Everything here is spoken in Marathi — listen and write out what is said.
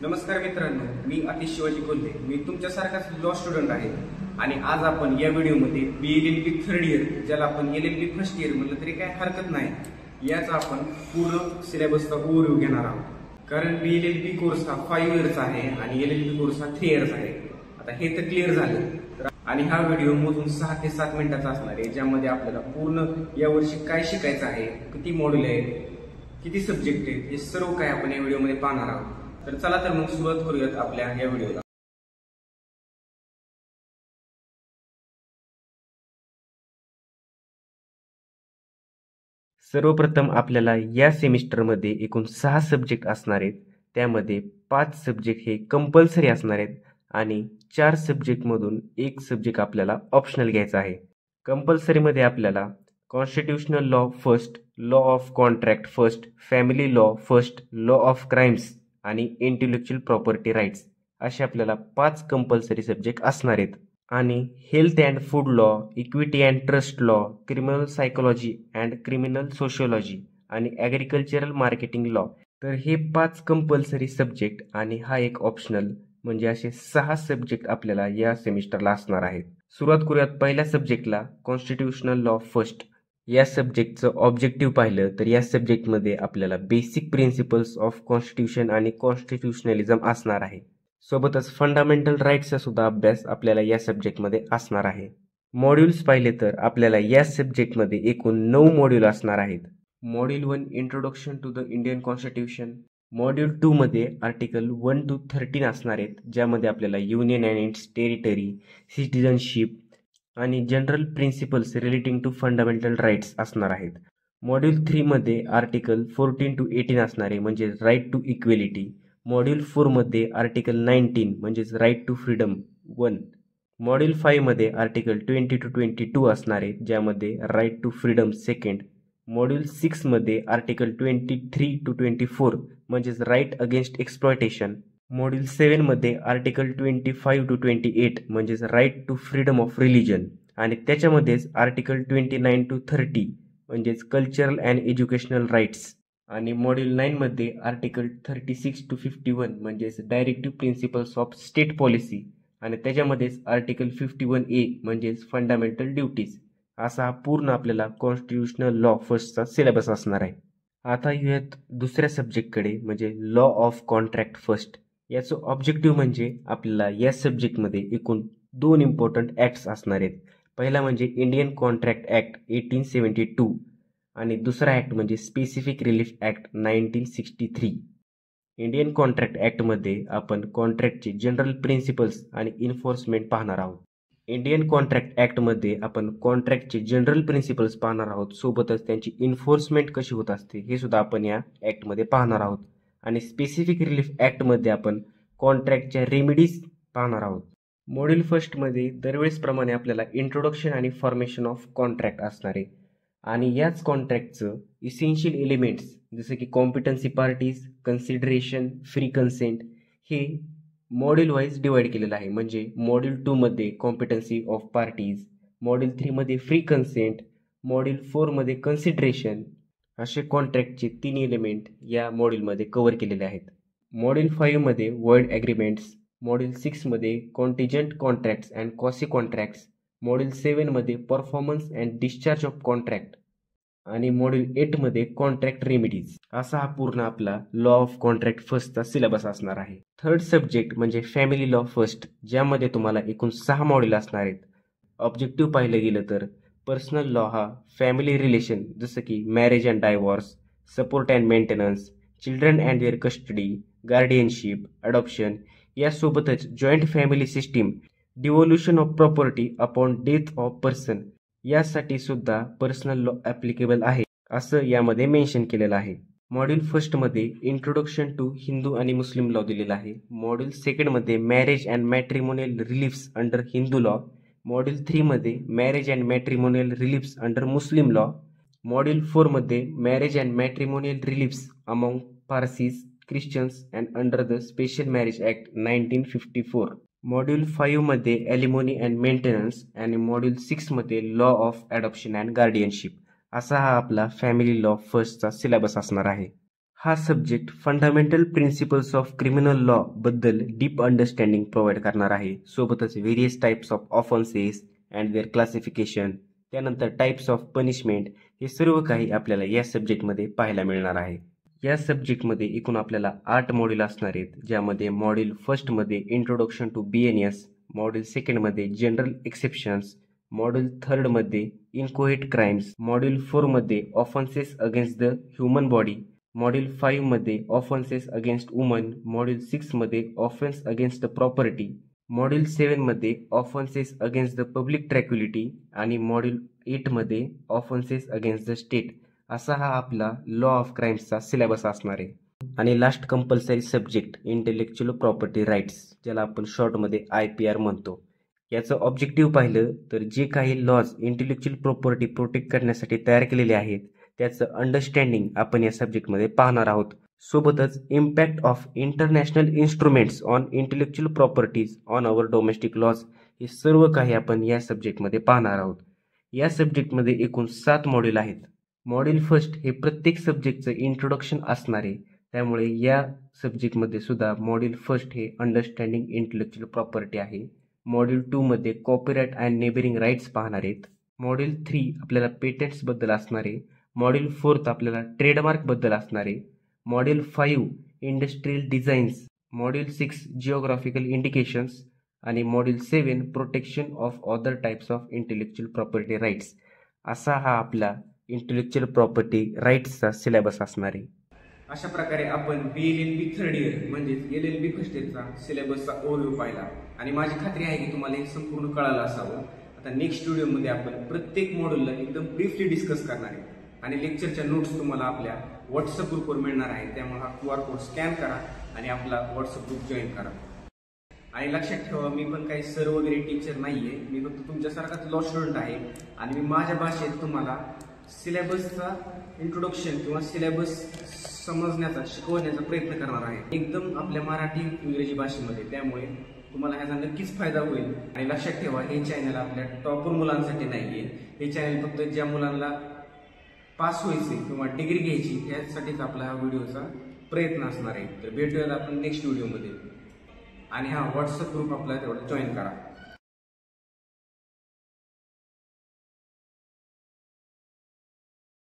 नमस्कार मित्रांनो, मी अतिश शिवाजी कोल्हे. मी तुमच्यासारखाच लॉ स्टुडंट आहे आणि आज आपण या व्हिडिओमध्ये BLLB थर्ड इयर, ज्याला आपण LLB फर्स्ट इयर म्हटलं तरी काय हरकत नाही, याचा आपण पूर्ण सिलेबसचा ओव्हरव्ह्यू घेणार आहोत. कारण BLLB कोर्स हा 5 इयर्सचा आहे आणि LLB कोर्स हा 3 इयर्स आहे. आता हे तर क्लिअर झालं आणि हा व्हिडिओ मोजून 6 ते 7 मिनिटाचा असणार आहे, ज्यामध्ये आपल्याला पूर्ण यावर्षी काय शिकायचं आहे, किती मॉड्यूल आहेत, किती सब्जेक्ट आहेत, हे सर्व काय आपण या व्हिडिओमध्ये पाहणार आहोत. तर चला तर मग सुरुवात करूयात आपल्या या व्हिडिओला. सर्वप्रथम आपल्याला या सेमिस्टरमध्ये एकूण 6 सब्जेक्ट असणार आहेत. त्यामध्ये 5 सब्जेक्ट हे कंपल्सरी असणार आहेत आणि 4 सब्जेक्टमधून एक सब्जेक्ट आपल्याला ऑप्शनल घ्यायचा आहे. कंपल्सरीमध्ये आपल्याला constitutional law first, law of contract first, family law first, law of crimes आणि इंटेलेक्च्युअल प्रॉपर्टी राईट्स असे आपल्याला 5 कंपल्सरी सब्जेक्ट असणार आहेत. आणि health and food law, equity and trust law, criminal psychology and criminal sociology आणि ॲग्रिकल्चरल मार्केटिंग लॉ, तर हे 5 कंपल्सरी सब्जेक्ट आणि हा एक ऑप्शनल, म्हणजे असे 6 सब्जेक्ट आपल्याला या सेमिस्टरला असणार आहेत. सुरुवात करूयात पहिल्या सब्जेक्टला, कॉन्स्टिट्यूशनल लॉ फर्स्ट. या सब्जेक्टचं ऑब्जेक्टिव्ह पाहिलं तर या सब्जेक्टमध्ये आपल्याला बेसिक प्रिन्सिपल्स ऑफ कॉन्स्टिट्यूशन आणि कॉन्स्टिट्यूशनलिझम असणार आहे. सोबतच फंडामेंटल राईट्सचा सुद्धा अभ्यास आपल्याला या सब्जेक्टमध्ये असणार आहे. मॉड्यूल्स पाहिले तर आपल्याला या सब्जेक्टमध्ये एकूण 9 मॉड्यूल असणार आहेत. Module 1 introduction to the Indian constitution. Module 2 मध्ये आर्टिकल 1 to 13 असणार आहेत, ज्यामध्ये आपल्याला union and its territory, citizenship आणि general principles relating to fundamental rights असणार आहेत. मॉड्यूल 3 मध्ये आर्टिकल 14 to 18 असणार आहे, म्हणजे राईट टू इक्वेलिटी. मॉड्यूल 4 मध्ये आर्टिकल 19 म्हणजेच राईट टू फ्रीडम 1. मॉड्यूल 5 मध्ये आर्टिकल 20 to 22 असणार आहे, ज्यामध्ये राईट टू फ्रीडम 2. मॉड्यूल 6 मध्ये आर्टिकल 23 to 24 म्हणजेच राईट अगेन्स्ट एक्सप्लॉयटेशन. मॉड्यूल 7 मध्ये आर्टिकल 25 to 28 म्हणजेच right to freedom of religion आणि त्याच्यामध्येच आर्टिकल 29 to 30 म्हणजेच कल्चरल अँड एज्युकेशनल राईट्स. आणि मॉड्यूल 9 मध्ये आर्टिकल 36 to 51 म्हणजेच directive principles of state policy आणि त्याच्यामध्येच आर्टिकल 51A म्हणजेच फंडामेंटल ड्युटीज. असा हा पूर्ण आपल्याला कॉन्स्टिट्यूशनल लॉ फर्स्टचा सिलेबस असणार आहे. आता येऊयात दुसऱ्या सब्जेक्टकडे, म्हणजे लॉ ऑफ कॉन्ट्रॅक्ट फर्स्ट. याचं ऑब्जेक्टिव्ह म्हणजे आपल्याला या सब्जेक्टमध्ये एकूण 2 इम्पॉर्टंट ॲक्ट्स असणार आहेत. पहिला म्हणजे इंडियन कॉन्ट्रॅक्ट ॲक्ट 1872 आणि दुसरा ॲक्ट म्हणजे specific relief act 1963. Indian contract ॲक्टमध्ये आपण कॉन्ट्रॅक्टचे जनरल प्रिन्सिपल्स आणि इन्फोर्समेंट पाहणार आहोत. इंडियन कॉन्ट्रॅक्ट ॲक्टमध्ये आपण कॉन्ट्रॅक्टचे जनरल प्रिन्सिपल्स पाहणार आहोत, सोबतच त्यांची इन्फोर्समेंट कशी होत असते हे सुद्धा आपण या ॲक्टमध्ये पाहणार आहोत. आणि स्पेसिफिक रिलीफ ॲक्टमध्ये आपण कॉन्ट्रॅक्टच्या रेमिडीज पाहणार आहोत. मॉड्यूल फर्स्टमध्ये दरवेळेसप्रमाणे आपल्याला इंट्रोडक्शन आणि फॉर्मेशन ऑफ कॉन्ट्रॅक्ट असणार आहे आणि याच कॉन्ट्रॅक्टचं इसेन्शियल एलिमेंट्स जसं की competency parties, consideration, free consent हे मॉड्यूल वाईज डिवाइड केलेलं आहे. म्हणजे मॉड्यूल 2 मध्ये कॉम्पिटन्सी ऑफ पार्टीज, मॉड्यूल 3 मध्ये फ्री कन्सेंट, मॉड्यूल 4 मध्ये कन्सिडरेशन, असे कॉन्ट्रॅक्टचे 3 एलिमेंट या मॉड्यूलमध्ये कव्हर केलेले आहेत. मॉड्यूल 5 मध्ये वर्ड ॲग्रीमेंट्स, मॉड्यूल 6 मध्ये contingent contracts and quasi contracts, module 7 मध्ये performance and discharge of contract आणि मॉड्यूल 8 मध्ये कॉन्ट्रॅक्ट रेमिडीज. असा हा पूर्ण आपला लॉ ऑफ कॉन्ट्रॅक्ट फर्स्टचा सिलेबस असणार आहे. थर्ड सब्जेक्ट म्हणजे फॅमिली लॉ फर्स्ट, ज्यामध्ये तुम्हाला एकूण 6 मॉड्यूल असणार आहेत. ऑब्जेक्टिव्ह पाहिलं गेलं तर पर्सनल लॉ हा फॅमिली रिलेशन जसं की marriage and divorce, support and maintenance, children and their custody, guardianship, adoption, यासोबतच joint family system, devolution of property upon death of person, यासाठी सुद्धा पर्सनल लॉ ॲप्लिकेबल आहे असं यामध्ये मेन्शन केलेलं आहे. मॉड्यूल फर्स्टमध्ये इंट्रोडक्शन टू हिंदू आणि मुस्लिम लॉ दिलेला आहे. मॉड्यूल 2 मध्ये marriage and matrimonial reliefs under Hindu law, module 3 मध्ये marriage and matrimonial reliefs under Muslim law, module 4 मध्ये marriage and matrimonial reliefs among Parsis, Christians and under the special marriage act 1954, module 5 मध्ये ॲलिमोनी अँड मेंटेनन्स आणि मॉड्यूल 6 मध्ये law of adoption and guardianship. असा हा आपला फॅमिली लॉ फर्स्टचा सिलेबस असणार आहे. हा subject fundamental principles of criminal law बद्दल डीप अंडरस्टँडिंग प्रोव्हाइड करणार आहे. सोबतच various types of offences and their classification, त्यानंतर टाइप्स ऑफ पनिशमेंट, हे सर्व काही आपल्याला या सब्जेक्टमध्ये पाहायला मिळणार आहे. या सब्जेक्टमध्ये एकूण आपल्याला 8 मॉड्यूल असणार आहेत, ज्यामध्ये मॉड्यूल फर्स्टमध्ये इंट्रोडक्शन टू BNS, मॉड्यूल सेकंडमध्ये जनरल एक्सेप्शन्स, मॉड्यूल थर्डमध्ये इनकोहेट क्राइम्स, मॉड्यूल 4मध्ये offences against the human body, module 5मध्ये ऑफेन्सेस अगेन्स्ट वुमन, मॉड्यूल 6मध्ये offence against the property, module 7मध्ये offences against the public tranquillity आणि मॉड्यूल 8मध्ये ऑफेन्सेस अगेन्स्ट द स्टेट. असा हा आपला लॉ ऑफ क्राईम्सचा सिलेबस असणार आहे. आणि last compulsory subject intellectual property rights, ज्याला आपण शॉर्टमध्ये IPR म्हणतो. याचं ऑब्जेक्टिव्ह पाहिलं तर जे काही लॉज इंटेलेक्च्युअल प्रॉपर्टी प्रोटेक्ट करण्यासाठी तयार केलेले आहेत त्याचं अंडरस्टँडिंग आपण या सब्जेक्टमध्ये पाहणार आहोत. सोबतच impact of international instruments on intellectual properties on our domestic laws, हे सर्व काही आपण या सब्जेक्टमध्ये पाहणार आहोत. या सब्जेक्टमध्ये एकूण 7 मॉड्यूल आहेत. मॉड्यूल फर्स्ट हे प्रत्येक सब्जेक्टचं इंट्रोडक्शन असणार आहे, त्यामुळे या सब्जेक्टमध्ये सुद्धा मॉड्यूल फर्स्ट हे अंडरस्टँडिंग इंटेलेक्च्युअल प्रॉपर्टी आहे. मॉड्यूल 2मध्ये कॉपीराईट अँड नेबरिंग राईट्स पाहणार आहेत. मॉड्यूल 3 आपल्याला पेटंट्सबद्दल असणार आहे. मॉड्यूल 4 आपल्याला ट्रेडमार्कबद्दल असणार आहे. Module 5 industrial designs, module 6 geographical indications आणि module 7 protection of other types of intellectual property rights. असा हा आपला इंटेलेक्च्युअल प्रॉपर्टी राईट्सचा सिलेबस असणार आहे. अशा प्रकारे आपण BLLB थर्ड इयर म्हणजेच LLB फर्स्ट इयरचा सिलेबसचा ओव्हरव्ह्यू पाहिला आणि माझी खात्री आहे की तुम्हाला हे संपूर्ण कळालं असावं. आता नेक्स्ट व्हिडिओमध्ये आपण प्रत्येक मॉड्यूलला एकदम ब्रीफली डिस्कस करणार आहे आणि लेक्चरच्या नोट्स तुम्हाला आपल्या व्हॉट्सअप ग्रुपवर मिळणार आहे. त्यामुळे हा QR कोड स्कॅन करा आणि आपला व्हॉट्सअप ग्रुप जॉईन करा. आणि लक्षात ठेवा, मी पण काही सर वगैरे टीचर नाहीये, मी फक्त तुमच्यासारखाच लॉ स्टुडंट आहे आणि मी माझ्या भाषेत तुम्हाला सिलेबसचा इंट्रोडक्शन किंवा सिलेबस समजण्याचा शिकवण्याचा प्रयत्न करणार आहे, एकदम आपल्या मराठी इंग्रजी भाषेमध्ये. त्यामुळे तुम्हाला ह्याचा नक्कीच फायदा होईल. आणि लक्षात ठेवा, हे चॅनल आपल्या टॉपर मुलांसाठी नाहीये. हे चॅनल फक्त ज्या मुलांना पास व्हायचे किंवा डिग्री घ्यायची यासाठीच आपला हा व्हिडिओचा प्रयत्न असणार आहे. तर भेटूयात आपण नेक्स्ट व्हिडिओमध्ये. आणि हा व्हॉट्सअप ग्रुप आपला तेवढा जॉईन करा.